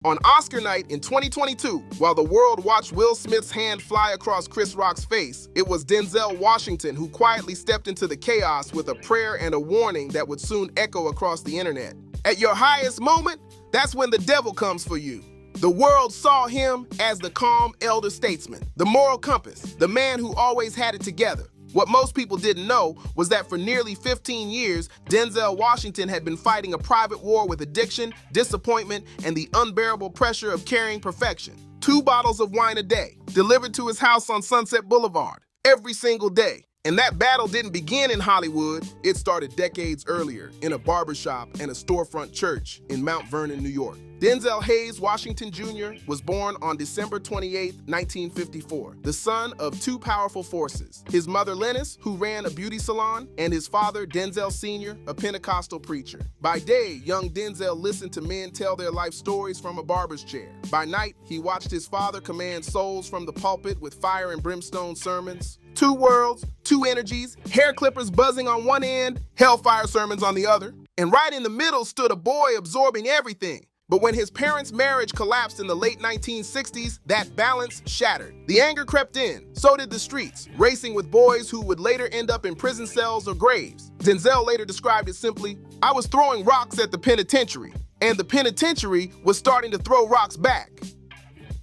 On Oscar night in 2022, while the world watched Will Smith's hand fly across Chris Rock's face, it was Denzel Washington who quietly stepped into the chaos with a prayer and a warning that would soon echo across the internet. At your highest moment, that's when the devil comes for you. The world saw him as the calm elder statesman, the moral compass, the man who always had it together. What most people didn't know was that for nearly 15 years, Denzel Washington had been fighting a private war with addiction, disappointment, and the unbearable pressure of carrying perfection. 2 bottles of wine a day, delivered to his house on Sunset Boulevard, every single day. And that battle didn't begin in Hollywood. It started decades earlier in a barbershop and a storefront church in Mount Vernon, New York. Denzel Hayes Washington Jr. was born on December 28, 1954, the son of 2 powerful forces. His mother, Lennis, who ran a beauty salon, and his father, Denzel Sr., a Pentecostal preacher. By day, young Denzel listened to men tell their life stories from a barber's chair. By night, he watched his father command souls from the pulpit with fire and brimstone sermons. 2 worlds, 2 energies, hair clippers buzzing on one end, hellfire sermons on the other. And right in the middle stood a boy absorbing everything. But when his parents' marriage collapsed in the late 1960s, that balance shattered. The anger crept in, so did the streets, racing with boys who would later end up in prison cells or graves. Denzel later described it simply, "I was throwing rocks at the penitentiary, and the penitentiary was starting to throw rocks back."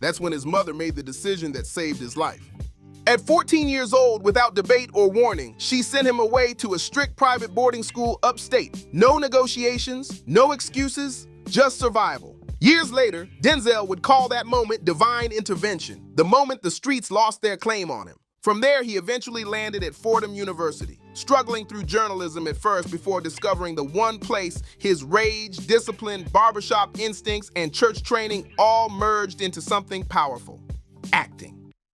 That's when his mother made the decision that saved his life. At 14 years old, without debate or warning, she sent him away to a strict private boarding school upstate. No negotiations, no excuses, just survival. Years later, Denzel would call that moment divine intervention, the moment the streets lost their claim on him. From there, he eventually landed at Fordham University, struggling through journalism at first before discovering the one place his rage, discipline, barbershop instincts, and church training all merged into something powerful: acting.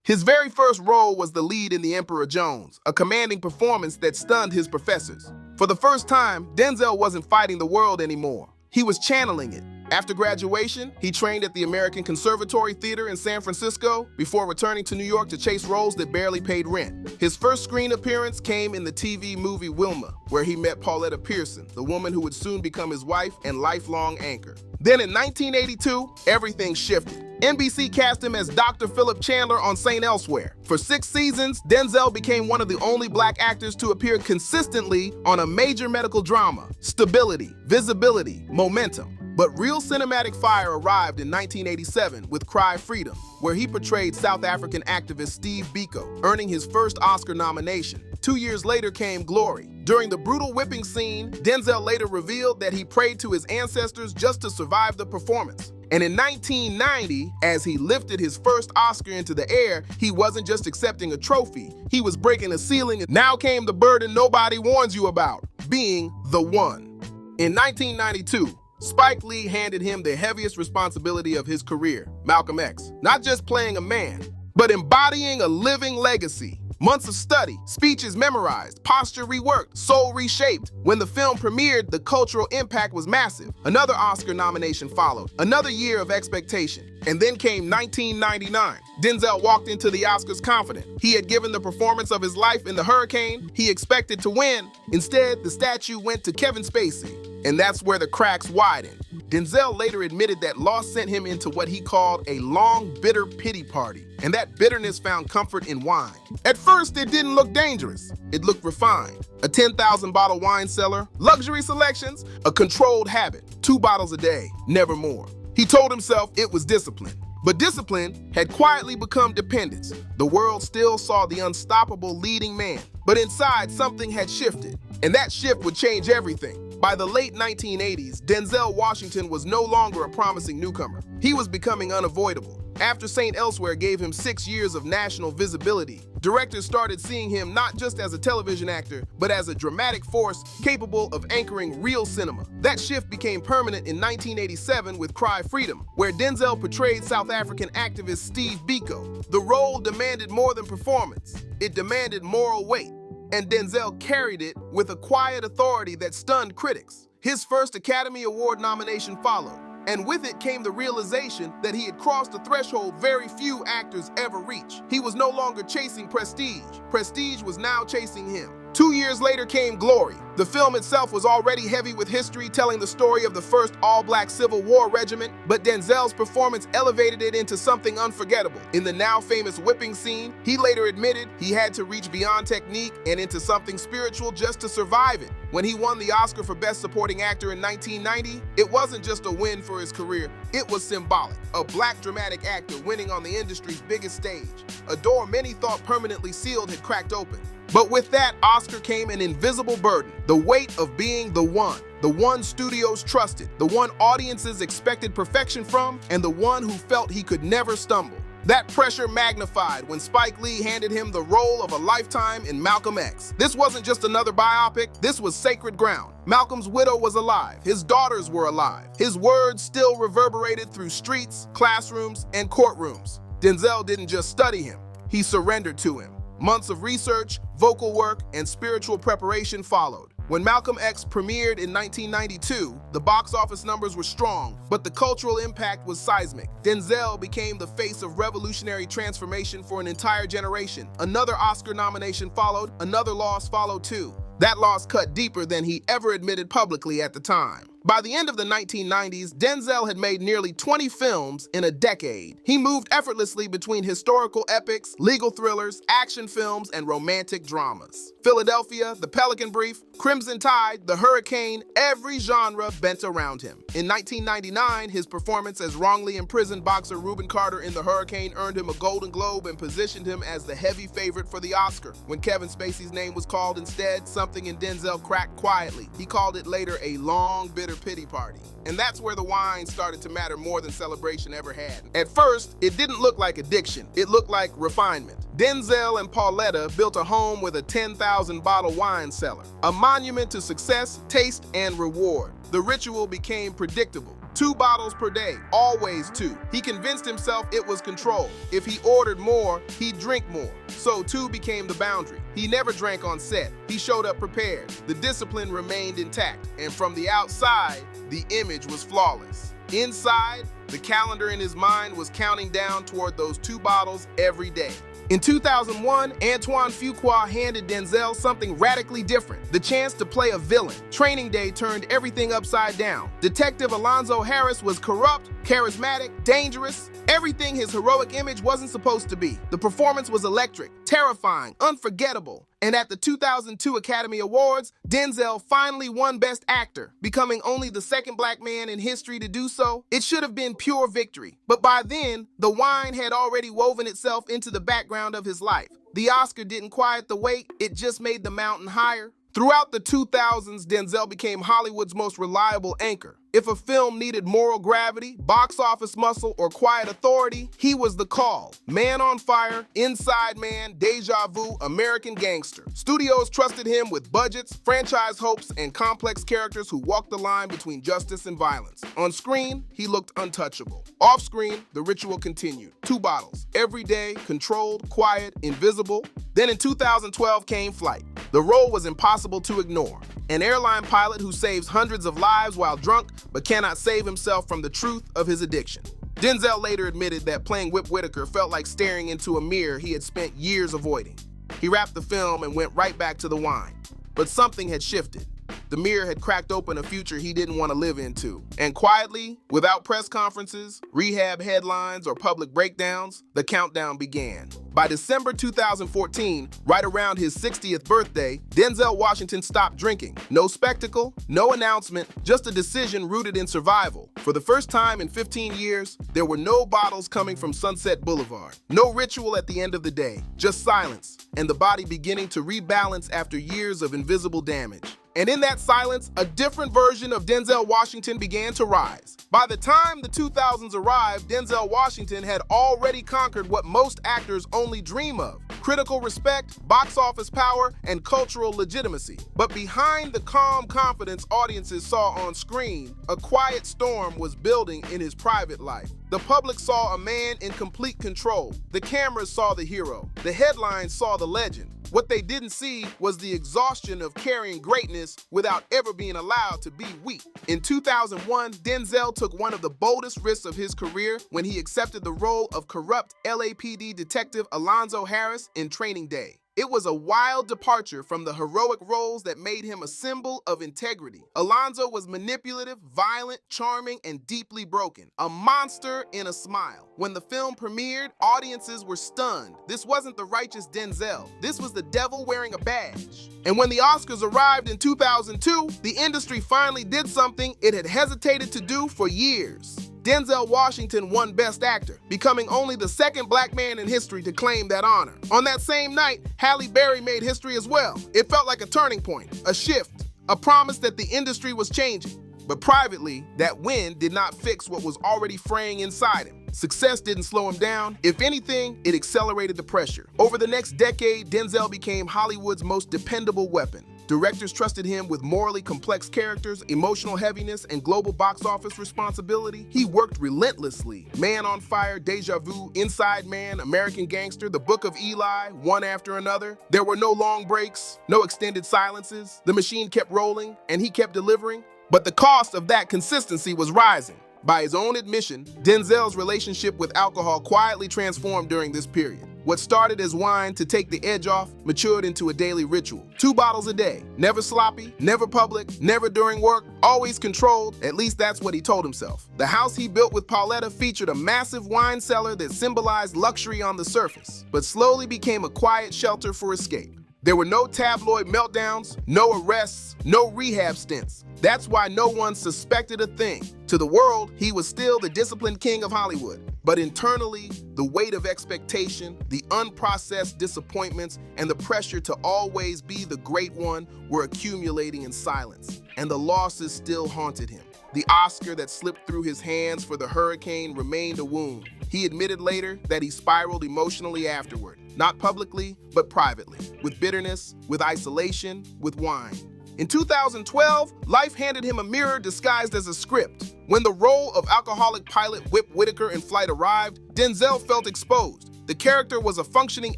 His very first role was the lead in The Emperor Jones, a commanding performance that stunned his professors. For the first time, Denzel wasn't fighting the world anymore. He was channeling it. After graduation, he trained at the American Conservatory Theater in San Francisco before returning to New York to chase roles that barely paid rent. His first screen appearance came in the TV movie Wilma, where he met Pauletta Pearson, the woman who would soon become his wife and lifelong anchor. Then in 1982, everything shifted. NBC cast him as Dr. Philip Chandler on St. Elsewhere. For 6 seasons, Denzel became one of the only black actors to appear consistently on a major medical drama. Stability, visibility, momentum. But real cinematic fire arrived in 1987 with Cry Freedom, where he portrayed South African activist Steve Biko, earning his first Oscar nomination. 2 years later came Glory. During the brutal whipping scene, Denzel later revealed that he prayed to his ancestors just to survive the performance. And in 1990, as he lifted his first Oscar into the air, he wasn't just accepting a trophy, he was breaking a ceiling. And now came the burden nobody warns you about: being the one. In 1992, Spike Lee handed him the heaviest responsibility of his career, Malcolm X. Not just playing a man, but embodying a living legacy. Months of study, speeches memorized, posture reworked, soul reshaped. When the film premiered, the cultural impact was massive. Another Oscar nomination followed, another year of expectation. And then came 1999. Denzel walked into the Oscars confident. He had given the performance of his life in The Hurricane. He expected to win. Instead, the statue went to Kevin Spacey. And that's where the cracks widened. Denzel later admitted that loss sent him into what he called a long, bitter pity party, and that bitterness found comfort in wine. At first, it didn't look dangerous. It looked refined. A 10,000 bottle wine cellar, luxury selections, a controlled habit, 2 bottles a day, never more. He told himself it was discipline. But discipline had quietly become dependence. The world still saw the unstoppable leading man, but inside something had shifted, and that shift would change everything. By the late 1980s, Denzel Washington was no longer a promising newcomer. He was becoming unavoidable. After St. Elsewhere gave him 6 years of national visibility, directors started seeing him not just as a television actor, but as a dramatic force capable of anchoring real cinema. That shift became permanent in 1987 with Cry Freedom, where Denzel portrayed South African activist Steve Biko. The role demanded more than performance. It demanded moral weight. And Denzel carried it with a quiet authority that stunned critics. His first Academy Award nomination followed, and with it came the realization that he had crossed a threshold very few actors ever reach. He was no longer chasing prestige. Prestige was now chasing him. 2 years later came Glory. The film itself was already heavy with history, telling the story of the first all-black Civil War regiment, but Denzel's performance elevated it into something unforgettable. In the now famous whipping scene, he later admitted he had to reach beyond technique and into something spiritual just to survive it. When he won the Oscar for Best Supporting Actor in 1990, it wasn't just a win for his career, it was symbolic. A black dramatic actor winning on the industry's biggest stage. A door many thought permanently sealed had cracked open. But with that Oscar came an invisible burden, the weight of being the one studios trusted, the one audiences expected perfection from, and the one who felt he could never stumble. That pressure magnified when Spike Lee handed him the role of a lifetime in Malcolm X. This wasn't just another biopic, this was sacred ground. Malcolm's widow was alive, his daughters were alive. His words still reverberated through streets, classrooms, and courtrooms. Denzel didn't just study him, he surrendered to him. Months of research, vocal work, and spiritual preparation followed. When Malcolm X premiered in 1992, the box office numbers were strong, but the cultural impact was seismic. Denzel became the face of revolutionary transformation for an entire generation. Another Oscar nomination followed, another loss followed too. That loss cut deeper than he ever admitted publicly at the time. By the end of the 1990s, Denzel had made nearly 20 films in a decade. He moved effortlessly between historical epics, legal thrillers, action films, and romantic dramas. Philadelphia, The Pelican Brief, Crimson Tide, The Hurricane, every genre bent around him. In 1999, his performance as wrongly imprisoned boxer Reuben Carter in The Hurricane earned him a Golden Globe and positioned him as the heavy favorite for the Oscar. When Kevin Spacey's name was called instead, something in Denzel cracked quietly. He called it later a long, bitter pity party. And that's where the wine started to matter more than celebration ever had. At first, it didn't look like addiction. It looked like refinement. Denzel and Pauletta built a home with a 10,000 bottle wine cellar, a monument to success, taste, and reward. The ritual became predictable. 2 bottles per day, always 2. He convinced himself it was control. If he ordered more, he'd drink more. So 2 became the boundary. He never drank on set. He showed up prepared. The discipline remained intact. And from the outside, the image was flawless. Inside, the calendar in his mind was counting down toward those 2 bottles every day. In 2001, Antoine Fuqua handed Denzel something radically different, the chance to play a villain. Training Day turned everything upside down. Detective Alonzo Harris was corrupt, charismatic, dangerous, everything his heroic image wasn't supposed to be. The performance was electric, terrifying, unforgettable. And at the 2002 Academy Awards, Denzel finally won Best Actor, becoming only the second black man in history to do so. It should have been pure victory. But by then, the wine had already woven itself into the background of his life. The Oscar didn't quiet the weight, it just made the mountain higher. Throughout the 2000s, Denzel became Hollywood's most reliable anchor. If a film needed moral gravity, box office muscle, or quiet authority, he was the call. Man on Fire, Inside Man, Deja Vu, American Gangster. Studios trusted him with budgets, franchise hopes, and complex characters who walked the line between justice and violence. On screen, he looked untouchable. Off screen, the ritual continued. 2 bottles, every day, controlled, quiet, invisible. Then in 2012 came Flight. The role was impossible to ignore. An airline pilot who saves hundreds of lives while drunk, but cannot save himself from the truth of his addiction. Denzel later admitted that playing Whip Whitaker felt like staring into a mirror he had spent years avoiding. He wrapped the film and went right back to the wine. But something had shifted. The mirror had cracked open a future he didn't want to live into. And quietly, without press conferences, rehab headlines, or public breakdowns, the countdown began. By December 2014, right around his 60th birthday, Denzel Washington stopped drinking. No spectacle, no announcement, just a decision rooted in survival. For the first time in 15 years, there were no bottles coming from Sunset Boulevard. No ritual at the end of the day, just silence, and the body beginning to rebalance after years of invisible damage. And in that silence, a different version of Denzel Washington began to rise. By the time the 2000s arrived, Denzel Washington had already conquered what most actors only dream of: critical respect, box office power, and cultural legitimacy. But behind the calm confidence audiences saw on screen, a quiet storm was building in his private life. The public saw a man in complete control. The cameras saw the hero. The headlines saw the legend. What they didn't see was the exhaustion of carrying greatness without ever being allowed to be weak. In 2001, Denzel took one of the boldest risks of his career when he accepted the role of corrupt LAPD detective Alonzo Harris in Training Day. It was a wild departure from the heroic roles that made him a symbol of integrity. Alonzo was manipulative, violent, charming, and deeply broken. A monster in a smile. When the film premiered, audiences were stunned. This wasn't the righteous Denzel. This was the devil wearing a badge. And when the Oscars arrived in 2002, the industry finally did something it had hesitated to do for years. Denzel Washington won Best Actor, becoming only the second black man in history to claim that honor. On that same night, Halle Berry made history as well. It felt like a turning point, a shift, a promise that the industry was changing. But privately, that win did not fix what was already fraying inside him. Success didn't slow him down. If anything, it accelerated the pressure. Over the next decade, Denzel became Hollywood's most dependable weapon. Directors trusted him with morally complex characters, emotional heaviness, and global box office responsibility. He worked relentlessly. Man on Fire, Deja Vu, Inside Man, American Gangster, The Book of Eli, one after another. There were no long breaks, no extended silences. The machine kept rolling, and he kept delivering. But the cost of that consistency was rising. By his own admission, Denzel's relationship with alcohol quietly transformed during this period. What started as wine to take the edge off matured into a daily ritual. 2 bottles a day, never sloppy, never public, never during work, always controlled. At least that's what he told himself. The house he built with Pauletta featured a massive wine cellar that symbolized luxury on the surface, but slowly became a quiet shelter for escape. There were no tabloid meltdowns, no arrests, no rehab stints. That's why no one suspected a thing. To the world, he was still the disciplined king of Hollywood. But internally, the weight of expectation, the unprocessed disappointments, and the pressure to always be the great one were accumulating in silence. And the losses still haunted him. The Oscar that slipped through his hands for The Hurricane remained a wound. He admitted later that he spiraled emotionally afterward, not publicly, but privately, with bitterness, with isolation, with wine. In 2012, life handed him a mirror disguised as a script. When the role of alcoholic pilot Whip Whitaker in Flight arrived, Denzel felt exposed. The character was a functioning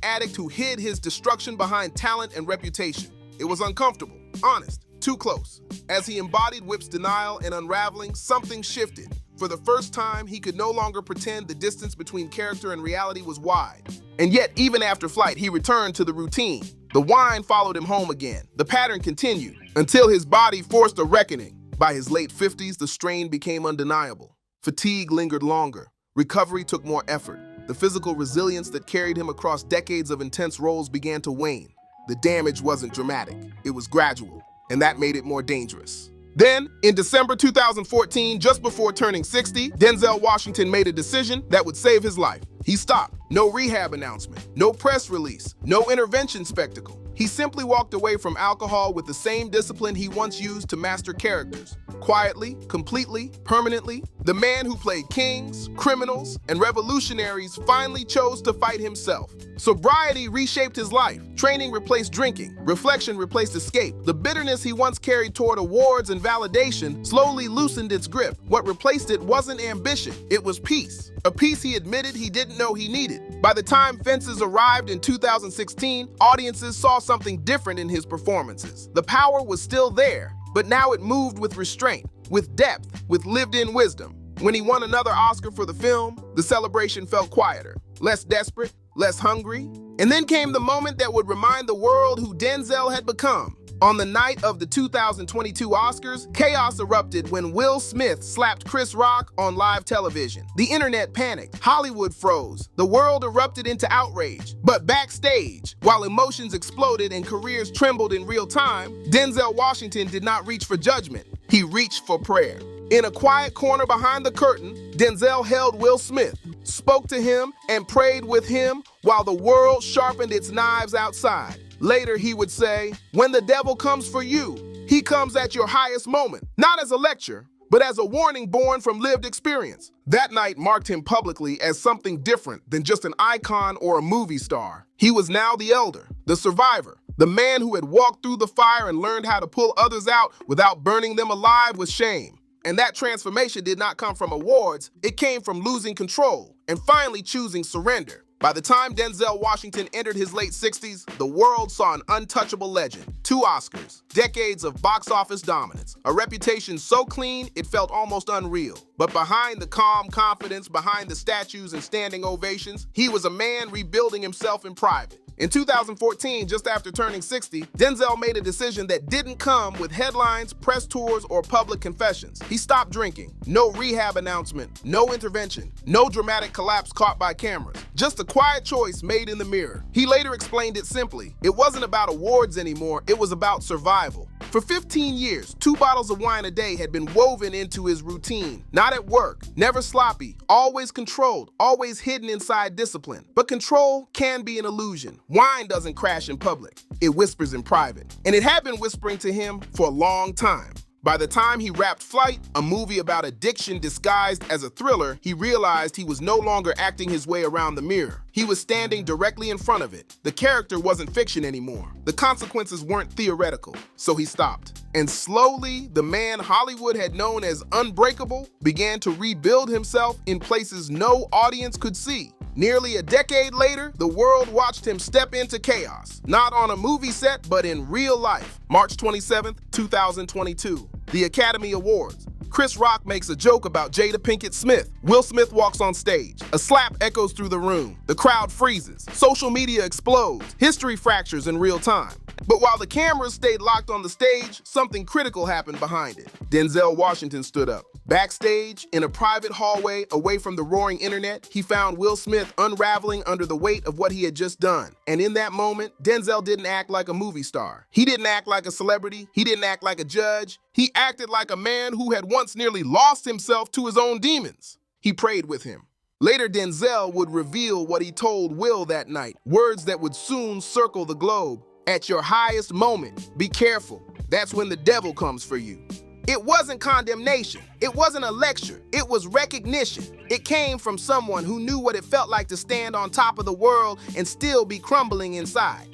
addict who hid his destruction behind talent and reputation. It was uncomfortable, honest, too close. As he embodied Whip's denial and unraveling, something shifted. For the first time, he could no longer pretend the distance between character and reality was wide. And yet, even after Flight, he returned to the routine. The wine followed him home again. The pattern continued until his body forced a reckoning. By his late 50s, the strain became undeniable. Fatigue lingered longer. Recovery took more effort. The physical resilience that carried him across decades of intense roles began to wane. The damage wasn't dramatic. It was gradual, and that made it more dangerous. Then, in December 2014, just before turning 60, Denzel Washington made a decision that would save his life. He stopped. No rehab announcement, no press release, no intervention spectacle. He simply walked away from alcohol with the same discipline he once used to master characters. Quietly, completely, permanently, the man who played kings, criminals, and revolutionaries finally chose to fight himself. Sobriety reshaped his life. Training replaced drinking. Reflection replaced escape. The bitterness he once carried toward awards and validation slowly loosened its grip. What replaced it wasn't ambition, it was peace. A peace he admitted he didn't know he needed. By the time Fences arrived in 2016, audiences saw something different in his performances. The power was still there, but now it moved with restraint, with depth, with lived-in wisdom. When he won another Oscar for the film, the celebration felt quieter, less desperate, less hungry. And then came the moment that would remind the world who Denzel had become. On the night of the 2022 Oscars, chaos erupted when Will Smith slapped Chris Rock on live television. The internet panicked, Hollywood froze, the world erupted into outrage. But backstage, while emotions exploded and careers trembled in real time, Denzel Washington did not reach for judgment. He reached for prayer. In a quiet corner behind the curtain, Denzel held Will Smith, spoke to him, and prayed with him while the world sharpened its knives outside. Later, he would say, "When the devil comes for you, he comes at your highest moment, not as a lecture, but as a warning born from lived experience." That night marked him publicly as something different than just an icon or a movie star. He was now the elder, the survivor, the man who had walked through the fire and learned how to pull others out without burning them alive with shame. And that transformation did not come from awards, it came from losing control and finally choosing surrender. By the time Denzel Washington entered his late 60s, the world saw an untouchable legend. 2 Oscars, decades of box office dominance, a reputation so clean it felt almost unreal. But behind the calm confidence, behind the statues and standing ovations, he was a man rebuilding himself in private. In 2014, just after turning 60, Denzel made a decision that didn't come with headlines, press tours, or public confessions. He stopped drinking. No rehab announcement, no intervention, no dramatic collapse caught by cameras. Just a quiet choice made in the mirror. He later explained it simply. It wasn't about awards anymore, it was about survival. For 15 years, 2 bottles of wine a day had been woven into his routine. Not at work, never sloppy, always controlled, always hidden inside discipline. But control can be an illusion. Wine doesn't crash in public, it whispers in private. And it had been whispering to him for a long time. By the time he wrapped Flight, a movie about addiction disguised as a thriller, he realized he was no longer acting his way around the mirror. He was standing directly in front of it. The character wasn't fiction anymore. The consequences weren't theoretical, so he stopped. And slowly, the man Hollywood had known as unbreakable began to rebuild himself in places no audience could see. Nearly a decade later, the world watched him step into chaos, not on a movie set, but in real life. March 27, 2022, the Academy Awards. Chris Rock makes a joke about Jada Pinkett Smith. Will Smith walks on stage. A slap echoes through the room. The crowd freezes. Social media explodes. History fractures in real time. But while the cameras stayed locked on the stage, something critical happened behind it. Denzel Washington stood up. Backstage, in a private hallway away from the roaring internet, he found Will Smith unraveling under the weight of what he had just done. And in that moment, Denzel didn't act like a movie star. He didn't act like a celebrity. He didn't act like a judge. He acted like a man who had once nearly lost himself to his own demons. He prayed with him. Later, Denzel would reveal what he told Will that night, words that would soon circle the globe. At your highest moment, be careful. That's when the devil comes for you. It wasn't condemnation. It wasn't a lecture. It was recognition. It came from someone who knew what it felt like to stand on top of the world and still be crumbling inside.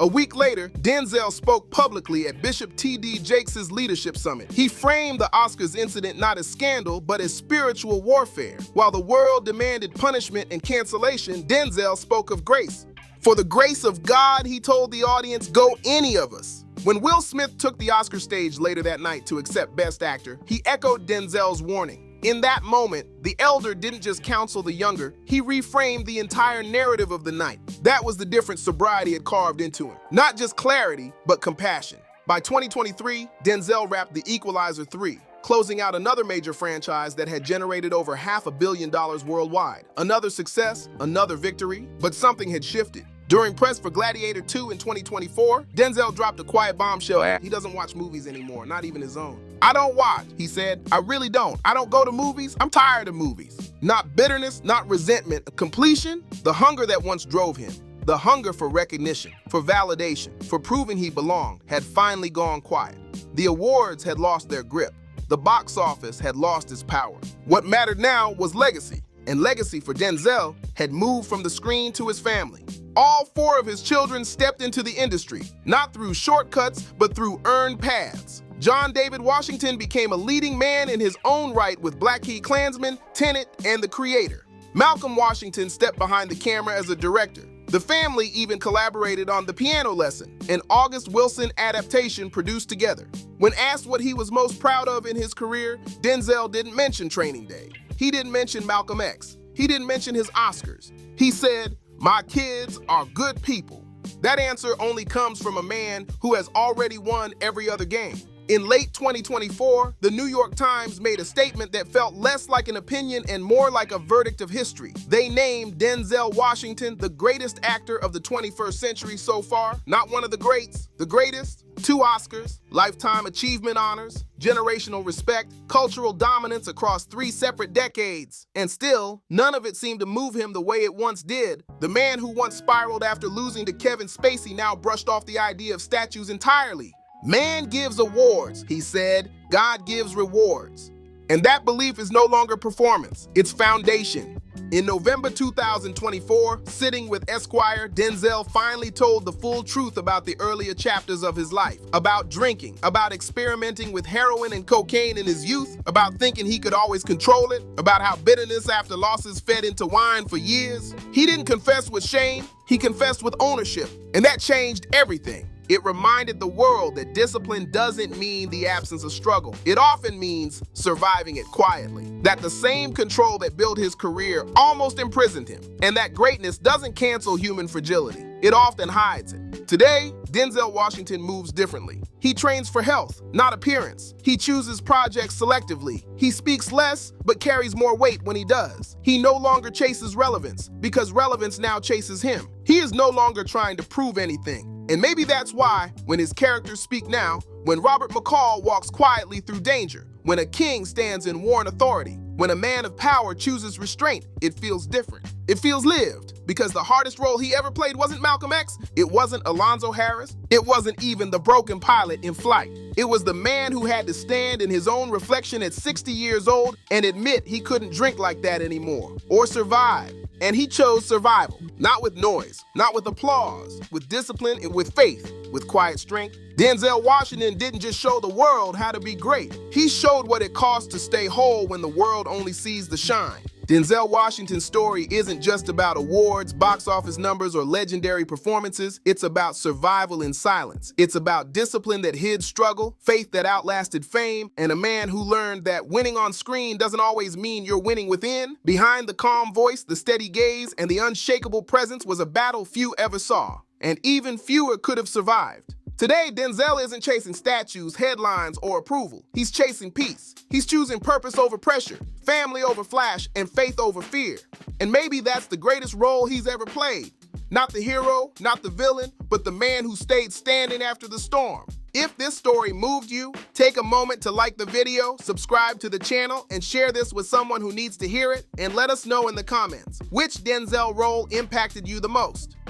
A week later, Denzel spoke publicly at Bishop T.D. Jakes' Leadership Summit. He framed the Oscars incident not as scandal, but as spiritual warfare. While the world demanded punishment and cancellation, Denzel spoke of grace. For the grace of God, he told the audience, go any of us. When Will Smith took the Oscar stage later that night to accept Best Actor, he echoed Denzel's warning. In that moment, the elder didn't just counsel the younger, he reframed the entire narrative of the night. That was the difference sobriety had carved into him. Not just clarity, but compassion. By 2023, Denzel wrapped The Equalizer 3, closing out another major franchise that had generated over $500 million worldwide. Another success, another victory, but something had shifted. During press for Gladiator 2 in 2024, Denzel dropped a quiet bombshell. He doesn't watch movies anymore, not even his own. I don't watch, he said. I really don't. I don't go to movies. I'm tired of movies. Not bitterness, not resentment. Completion, the hunger that once drove him. The hunger for recognition, for validation, for proving he belonged, had finally gone quiet. The awards had lost their grip. The box office had lost its power. What mattered now was legacy. And legacy for Denzel had moved from the screen to his family. All 4 of his children stepped into the industry, not through shortcuts, but through earned paths. John David Washington became a leading man in his own right with Black Klansman, Tenet, and The Creator. Malcolm Washington stepped behind the camera as a director. The family even collaborated on The Piano Lesson, an August Wilson adaptation produced together. When asked what he was most proud of in his career, Denzel didn't mention Training Day. He didn't mention Malcolm X. He didn't mention his Oscars. He said, "My kids are good people." That answer only comes from a man who has already won every other game. In late 2024, the New York Times made a statement that felt less like an opinion and more like a verdict of history. They named Denzel Washington the greatest actor of the 21st century so far. Not one of the greats, the greatest. 2 Oscars, Lifetime Achievement Honors, generational respect, cultural dominance across 3 separate decades. And still, none of it seemed to move him the way it once did. The man who once spiraled after losing to Kevin Spacey now brushed off the idea of statues entirely. Man gives awards, he said. God gives rewards. And that belief is no longer performance, it's foundation. In November 2024, sitting with Esquire, Denzel finally told the full truth about the earlier chapters of his life. About drinking, about experimenting with heroin and cocaine in his youth, about thinking he could always control it, about how bitterness after losses fed into wine for years. He didn't confess with shame, he confessed with ownership, and that changed everything. It reminded the world that discipline doesn't mean the absence of struggle. It often means surviving it quietly. That the same control that built his career almost imprisoned him. And that greatness doesn't cancel human fragility. it often hides it. Today, Denzel Washington moves differently. He trains for health, not appearance. He chooses projects selectively. He speaks less, but carries more weight when he does. He no longer chases relevance, because relevance now chases him. He is no longer trying to prove anything. And maybe that's why, when his characters speak now, when Robert McCall walks quietly through danger, when a king stands in worn authority, when a man of power chooses restraint, it feels different. It feels lived, because the hardest role he ever played wasn't Malcolm X, it wasn't Alonzo Harris, it wasn't even the broken pilot in flight. It was the man who had to stand in his own reflection at 60 years old and admit he couldn't drink like that anymore, or survive. And he chose survival, not with noise, not with applause, with discipline and with faith, with quiet strength. Denzel Washington didn't just show the world how to be great. He showed what it costs to stay whole when the world only sees the shine. Denzel Washington's story isn't just about awards, box office numbers, or legendary performances. It's about survival in silence. It's about discipline that hid struggle, faith that outlasted fame, and a man who learned that winning on screen doesn't always mean you're winning within. Behind the calm voice, the steady gaze, and the unshakable presence was a battle few ever saw, and even fewer could have survived. Today, Denzel isn't chasing statues, headlines, or approval. He's chasing peace. He's choosing purpose over pressure, family over flash, and faith over fear. And maybe that's the greatest role he's ever played. Not the hero, not the villain, but the man who stayed standing after the storm. If this story moved you, take a moment to like the video, subscribe to the channel, and share this with someone who needs to hear it, and let us know in the comments which Denzel role impacted you the most.